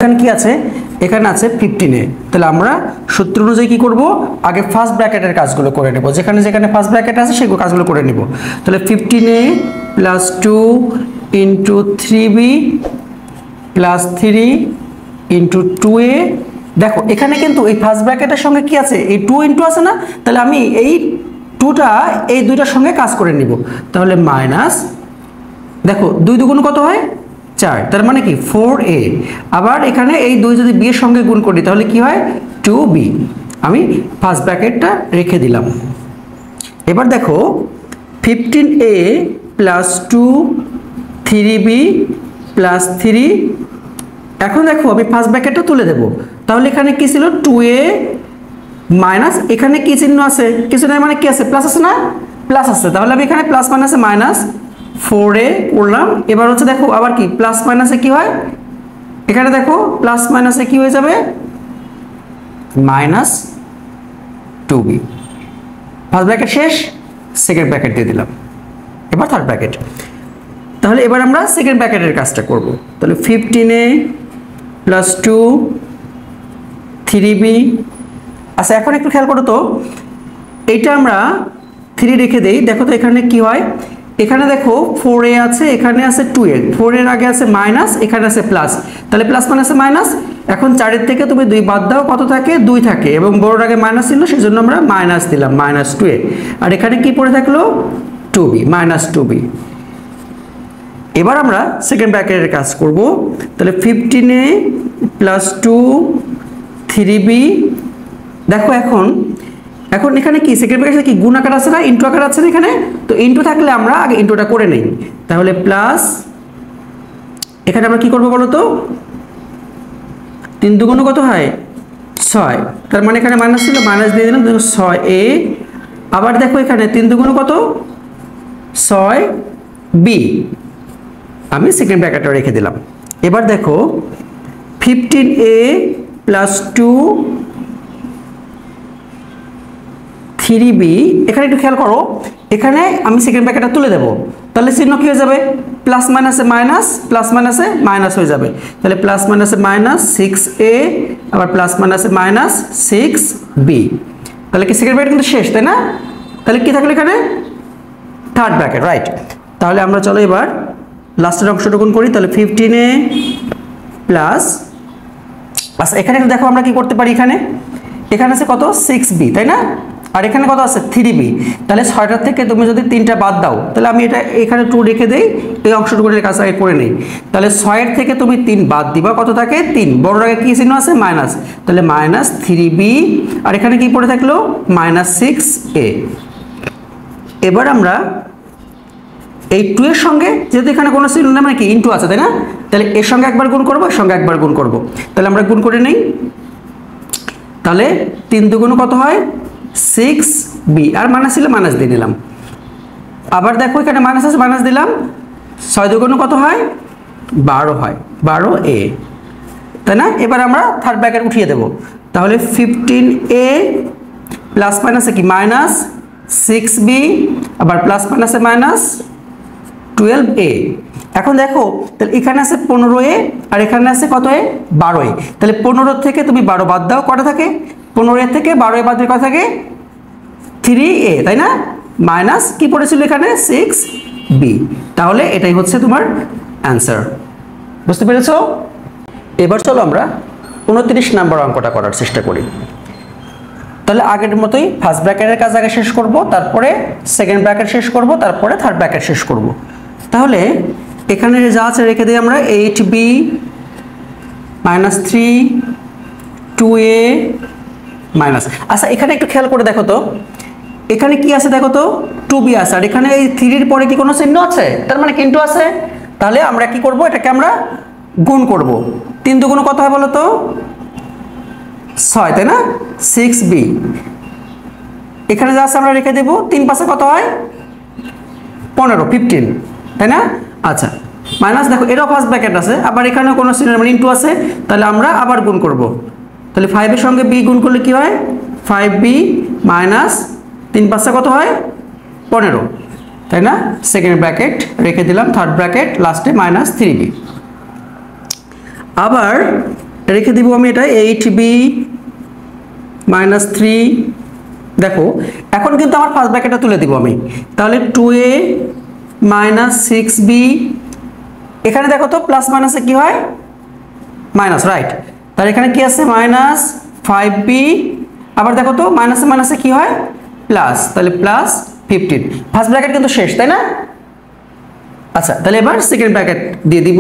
এখানে কি আছে, এখানে আছে 15a। তাহলে আমরা সূত্র অনুযায়ী কি করব, আগে ফার্স্ট ব্র্যাকেটের কাজগুলো করে নেব, যেখানে যেখানে ফার্স্ট ব্র্যাকেট আছে সেগুলো কাজগুলো করে নেব। তাহলে 15a plus 2 into 3b plus 3 into 2a। দেখো এখানে কিন্তু এই ফার্স্ট ব্র্যাকেটের সঙ্গে কি আছে, এই 2 ইন্টু আছে না, তাহলে আমি এই 2টা এই দুইটার সঙ্গে কাজ করে নিব। তাহলে মাইনাস, দেখো 2 দুগুণ কত হয় 4, তার মানে কি 4a। আবার এখানে এই 2 যদি b এর সঙ্গে গুণ করি তাহলে কি হয় 2b। আমি ফার্স্ট ব্র্যাকেটটা রেখে দিলাম। এবার দেখো 15a প্লাস 2 3b প্লাস 3। এখন দেখো আমি ফার্স্ট ব্র্যাকেটটা তুলে দেব। তাহলে এখানে কি ছিল 2a মাইনাস, এখানে কি চিহ্ন আছে, কিছু নাই মানে কি আছে, প্লাস আছে না, প্লাস আছে। তাহলে আমি এখানে প্লাস মাইনাসে মাইনাস 4a করলাম। এবার হচ্ছে দেখো আবার কি প্লাস মাইনাসে কি হয়, এখানে দেখো প্লাস মাইনাসে কি হয়ে যাবে মাইনাস 2b। ফার্স্ট ব্র্যাকেট শেষ, সেকেন্ড ব্র্যাকেট দিয়ে দিলাম। এবার থার্ড ব্র্যাকেট। তাহলে এবার আমরা সেকেন্ড ব্র্যাকেটের কাজটা করব। তাহলে 15a প্লাস 2 3b। আচ্ছা এখন একটু খেয়াল করো তো, এইটা আমরা 3 রেখে দেই। দেখো তো এখানে কি হয়, এখানে দেখো 4a আছে, এখানে আছে 2a, 4 এর আগে আছে মাইনাস, এখানে আছে প্লাস, তাহলে প্লাস মাইনাসে মাইনাস। এখন 4 এর থেকে তুমি 2 বাদ দাও, কত থাকে 2 থাকে, এবং বড়র আগে মাইনাস ছিল সেজন্য আমরা মাইনাস দিলাম মাইনাস 2a। আর এখানে কি পড়ে থাকলো 2b, মাইনাস 2b। এবার আমরা সেকেন্ড ব্র্যাকেটের কাজ করব। তাহলে 15a প্লাস 2 3b। দেখো এখন এখানে কি সেকেন্ড ব্র্যাকেটে কি গুণ আকার আছে না, ইনটু আকার আছে না এখানে, তো ইনটু থাকলে আমরা আগে ইনটুটা করে নেই। তাহলে প্লাস, এখানে আমরা কি করব বলো তো, 3 দুগুণ কত হয় 6, তার মানে এখানে মাইনাস ছিল মাইনাস দিয়ে দিলাম 6a। আবার দেখো এখানে 3 দুগুণ কত 6b, আমি সেকেন্ড ব্র্যাকেটটা রেখে দিলাম। এবার দেখো 15a প্লাস 2 3b। এখানে একটু খেয়াল করো, এখানে আমি সেকেন্ড ব্র্যাকেটটা তুলে দেব, তাহলে চিহ্ন কি হয়ে যাবে, প্লাস মাইনাসে মাইনাস, প্লাস মাইনাসে মাইনাস হয়ে যাবে। তাহলে প্লাস মাইনাসে মাইনাস 6a, আবার প্লাস মাইনাসে মাইনাস 6b। তাহলে কি সেকেন্ড ব্র্যাকেট কিন্তু শেষ, তাই না? তাহলে কি থাকলো এখানে থার্ড ব্র্যাকেট, রাইট। তাহলে আমরা চলো এবার লাস্টের অংশটুকুন করি। তাহলে 15a প্লাস, আচ্ছা এখানে দেখো আমরা কি করতে পারি, এখানে আছে কত 6b, তাই না? আর এখানে কত আছে 3b। তাহলে 6টার থেকে তুমি যদি 3টা বাদ দাও, তাহলে আমি এটা এখানে 2 রেখে দেই, এই অংশটুকুনের কাজ আগে করে নেই। তাহলে 6 এর থেকে তুমি 3 বাদ দিবা, কত থাকে 3, বড় আগে কি চিহ্ন আছে মাইনাস, তাহলে মাইনাস 3b। আর এখানে কি পড়ে থাকলো মাইনাস 6a। এবার আমরা এই 2 এর সঙ্গে, যেহেতু এখানে কোনো চিহ্ন না মানে কি ইনটু আছে, তাই না? তাহলে এর সঙ্গে একবার গুণ করবো, এর সঙ্গে একবার গুণ করব। তাহলে আমরা গুণ করে নেই। তাহলে 3 দুগুণ কত হয় 6b, আর মাইনাস ছিল মাইনাস দিয়ে নিলাম। আবার দেখো এখানে মাইনাস আছে, মাইনাস দিলাম। 6 দুগুণ কত হয় 12 হয়, 12a, তাই না? এবার আমরা থার্ড ব্র্যাকেট উঠিয়ে দেব। তাহলে 15a প্লাস মাইনাসে কি মাইনাস 6b, আবার প্লাস মাইনাসে মাইনাস 12a। এখন দেখো তাহলে এখানে আছে 15a, আর এখানে আছে কত এ 12a। তাহলে 15 থেকে তুমি 12 বাদ দাও, কটা থাকে 15 থেকে 12 বাদ দিয়ে কত থাকে 3a, তাই না? মাইনাস কি পড়েছিল এখানে 6b। তাহলে এটাই হচ্ছে তোমার অ্যান্সার। বুঝতে পেরেছো? এবার চলো আমরা 29 নম্বর অঙ্কটা করার চেষ্টা করি। তাহলে আগের মতোই ফার্স্ট ব্র্যাকেটের কাজ আগে শেষ করব, তারপরে সেকেন্ড ব্র্যাকেট শেষ করব, তারপরে থার্ড ব্র্যাকেট শেষ করব। তাহলে এখানে যা আছে রেখে দিই আমরা 8b মাইনাস 3 2a মাইনাস। আচ্ছা এখানে একটু খেয়াল করে দেখো তো, এখানে কি আছে দেখো তো 2b আছে, আর এখানে এই 3 এর পরে কি কোনো চিহ্ন আছে, তার মানে কিন্তু আছে। তাহলে আমরা কি করব, এটাকে আমরা গুণ করব। 3 দুগুণ কত হয় বলো তো 6, তাই না? 6b। এখানে যা আছে আমরা রেখে দেব, 3 পাশে কত হয় 15 তাই না? আচ্ছা মাইনাস, দেখো এটাও ফার্স্ট ব্র্যাকেট আছে, আবার এখানেও কোনো চিহ্ন মানে ইনটু আছে, তাহলে আমরা আবার গুণ করব। তাহলে 5 এর সঙ্গে b গুণ করলে কি হয় 5b মাইনাস 3 পাশে কত হয় 15, তাই না? সেকেন্ড ব্র্যাকেট রেখে দিলাম, থার্ড ব্র্যাকেট লাস্টে মাইনাস 3b। আবার রেখে দিব আমি এটা 8b মাইনাস 3। দেখো এখন কিন্তু আমার ফার্স্ট ব্র্যাকেটটা তুলে দিব আমি, তাহলে 2a মাইনাস 6b। এখানে দেখো তো প্লাস মাইনাসে কি হয় মাইনাস, রাইট? তাহলে এখানে কি আছে মাইনাস 5b। আবার দেখো তো মাইনাসে মাইনাসে কি হয় প্লাস, তাহলে প্লাস 15। ফার্স্ট ব্র্যাকেট কিন্তু শেষ, তাই না? আচ্ছা, তাহলে এবার সেকেন্ড ব্র্যাকেট দিয়ে দিব,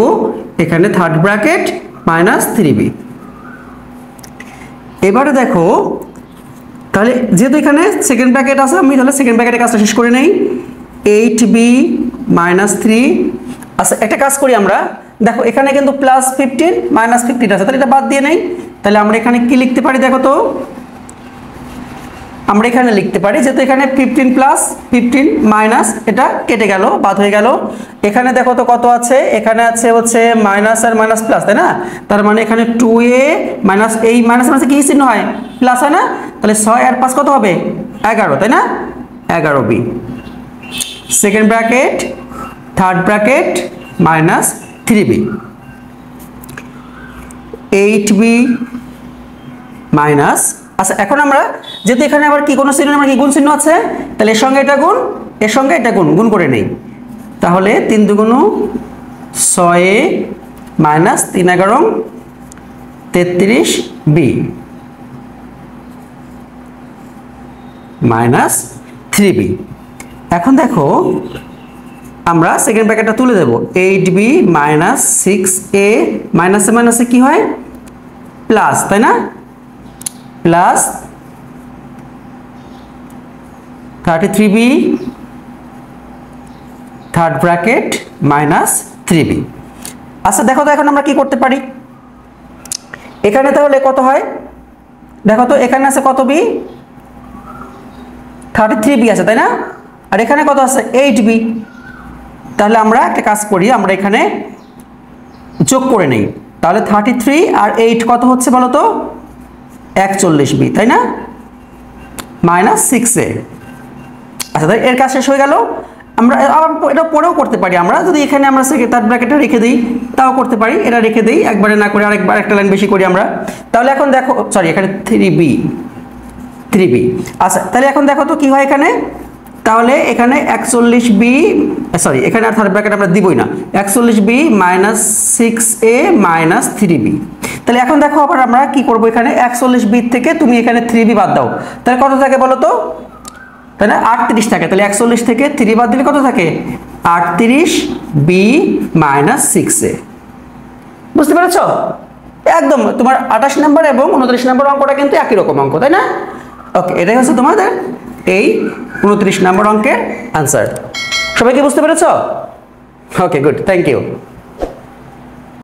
এখানে থার্ড ব্র্যাকেট মাইনাস 3b। এবারে দেখো তাহলে যেহেতু এখানে সেকেন্ড ব্র্যাকেট আছে, আমি তাহলে সেকেন্ড ব্র্যাকেটের কাজটা শেষ করে নেই। 8b minus 3। আচ্ছা, একটা কাজ করি আমরা, দেখো এখানে কিন্তু প্লাস 15 মাইনাস 15 আছে, তাহলে এটা বাদ দিয়ে নেই। তাহলে আমরা এখানে কি লিখতে পারি দেখো তো, আমরা এখানে লিখতে পারি যেহেতু এখানে 15 প্লাস 15 মাইনাস, এটা কেটে গেল, বাদ হয়ে গেল। এখানে দেখো তো কত আছে, এখানে আছে হচ্ছে মাইনাস আর মাইনাস প্লাস, তাই না? তার মানে এখানে 2a মাইনাস, এই মাইনাস মাইনাসে কি চিহ্ন হয় প্লাস হয় না? তাহলে 6 আর 5 কত হবে 11, তাই না? 11b। Second bracket third bracket minus 3b। 8b minus, আচ্ছা এখন আমরা যেহেতু এখানে আবার কি কোনো চিহ্ন, আমরা কি গুণ চিহ্ন আছে, তাহলে এর সঙ্গে এটা গুণ, এর সঙ্গে এটা গুণ, গুণ করে নেই। তাহলে 3 দুগুণ 6a minus 3 11 33b minus 3b। এখন দেখো আমরা সেকেন্ড ব্র্যাকেটটা তুলে দেব, 8b মাইনাস 6a মাইনাসে মাইনাসে কি হয় প্লাস, তাই না? Plus 33b third bracket minus 3b। আচ্ছা দেখো তো এখন আমরা কি করতে পারি, এখানে তাহলে কত হয় দেখো তো, এখানে আছে কত b 33b আছে, তাই না? আর এখানে কত আছে 8b। তাহলে আমরা একটা কাজ করি, আমরা এখানে যোগ করে নেই। তাহলে 33 আর 8 কত হচ্ছে বলো তো 41b, তাই না? Minus 6a। আচ্ছা তাহলে এর কাজ শেষ হয়ে গেল। আমরা আবার এটা পরেও করতে পারি, আমরা যদি এখানে আমরা থার্ড ব্র্যাকেটটা রেখে দিই তাও করতে পারি, এটা রেখে দিই একবারে না করে আরেকবার একটা লাইন বেশি করি আমরা। তাহলে এখন দেখো, সরি এখানে 3b। আচ্ছা তাহলে এখন দেখো তো কি হয় এখানে, তাহলে এখানে 41b, সরি এখানে আর থার্ড ব্র্যাকেট আমরা দিবই না, 41b minus 6a minus 3b। তাহলে এখন দেখো আবার আমরা কি করব, এখানে 41b থেকে তুমি এখানে 3b বাদ দাও, তাহলে কত থাকে বলো তো, তাই না? 38 থাকে। তাহলে 41 থেকে 3 বাদ দিলে কত থাকে 38b মাইনাস 6a। বুঝতে পেরেছো? একদম তোমার 28 নম্বর এবং 29 নম্বর অঙ্কটা কিন্তু একই রকম অঙ্ক, তাই না? ওকে, এটাই হচ্ছে তোমাদের এই 29 নম্বর অঙ্কের আনসার। সবাই কি বুঝতে পেরেছো? ওকে, গুড, থ্যাংক ইউ।